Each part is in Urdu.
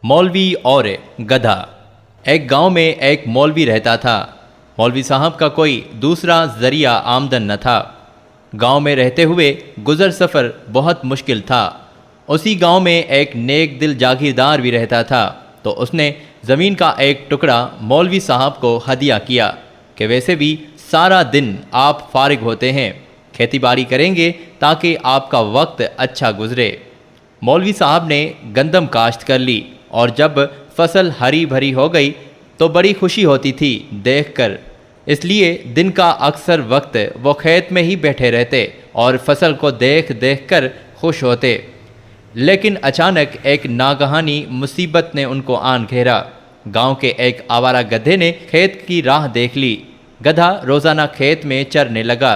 مولوی اور گدھا۔ ایک گاؤں میں ایک مولوی رہتا تھا۔ مولوی صاحب کا کوئی دوسرا ذریعہ آمدن نہ تھا۔ گاؤں میں رہتے ہوئے گزر سفر بہت مشکل تھا۔ اسی گاؤں میں ایک نیک دل جاگیردار بھی رہتا تھا، تو اس نے زمین کا ایک ٹکڑا مولوی صاحب کو ہدیہ کیا کہ ویسے بھی سارا دن آپ فارغ ہوتے ہیں، کھیتی باڑی کریں گے تاکہ آپ کا وقت اچھا گزرے۔ مولوی صاحب نے گندم کاشت کر لی، اور جب فصل ہری بھری ہو گئی تو بڑی خوشی ہوتی تھی دیکھ کر، اس لیے دن کا اکثر وقت وہ کھیت میں ہی بیٹھے رہتے اور فصل کو دیکھ دیکھ کر خوش ہوتے۔ لیکن اچانک ایک ناگہانی مصیبت نے ان کو آن گھیرا۔ گاؤں کے ایک آوارہ گدھے نے کھیت کی راہ دیکھ لی۔ گدھا روزانہ کھیت میں چرنے لگا۔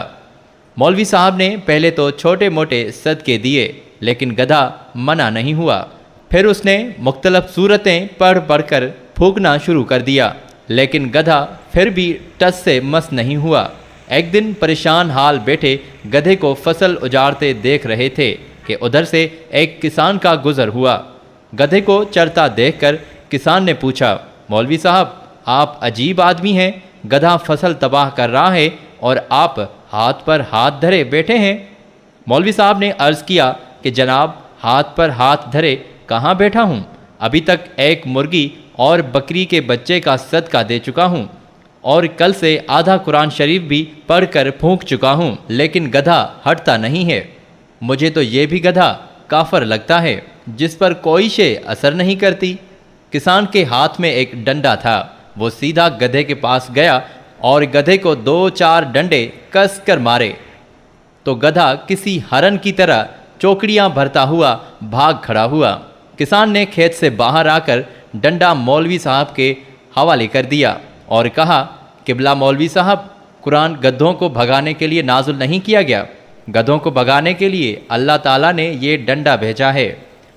مولوی صاحب نے پہلے تو چھوٹے موٹے صدقے دیے، لیکن گدھا منع نہیں ہوا۔ پھر اس نے مختلف صورتیں پڑھ پڑھ کر پھونکنا شروع کر دیا، لیکن گدھا پھر بھی ٹس سے مس نہیں ہوا۔ ایک دن پریشان حال بیٹھے گدھے کو فصل اجاڑتے دیکھ رہے تھے کہ ادھر سے ایک کسان کا گزر ہوا۔ گدھے کو چرتا دیکھ کر کسان نے پوچھا، مولوی صاحب آپ عجیب آدمی ہیں، گدھا فصل تباہ کر رہا ہے اور آپ ہاتھ پر ہاتھ دھرے بیٹھے ہیں۔ مولوی صاحب نے عرض کیا کہ جناب، ہاتھ پر ہاتھ دھرے کہاں بیٹھا ہوں، ابھی تک ایک مرغی اور بکری کے بچے کا صدقہ دے چکا ہوں، اور کل سے آدھا قرآن شریف بھی پڑھ کر پھونک چکا ہوں، لیکن گدھا ہٹتا نہیں ہے۔ مجھے تو یہ بھی گدھا کافر لگتا ہے جس پر کوئی شے اثر نہیں کرتی۔ کسان کے ہاتھ میں ایک ڈنڈا تھا، وہ سیدھا گدھے کے پاس گیا اور گدھے کو 2-4 ڈنڈے کس کر مارے، تو گدھا کسی ہرن کی طرح چوکڑیاں بھرتا ہوا بھاگ کھڑا ہوا۔ کسان نے کھیت سے باہر آ کر ڈنڈا مولوی صاحب کے حوالے کر دیا اور کہا، قبلہ مولوی صاحب، قرآن گدھوں کو بھگانے کے لیے نازل نہیں کیا گیا، گدھوں کو بھگانے کے لیے اللہ تعالیٰ نے یہ ڈنڈا بھیجا ہے۔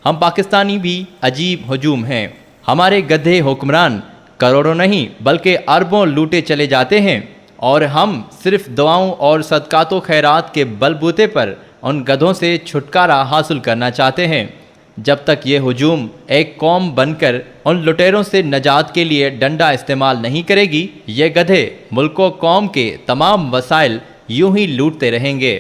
ہم پاکستانی بھی عجیب ہجوم ہیں، ہمارے گدھے حکمران کروڑوں نہیں بلکہ اربوں لوٹے چلے جاتے ہیں، اور ہم صرف دعاؤں اور صدقات و خیرات کے بل بوتے پر ان گدھوں سے چھٹکارا حاصل کرنا چاہتے ہیں۔ جب تک یہ ہجوم ایک قوم بن کر ان لٹیروں سے نجات کے لیے ڈنڈا استعمال نہیں کرے گی، یہ گدھے ملک و قوم کے تمام وسائل یوں ہی لوٹتے رہیں گے۔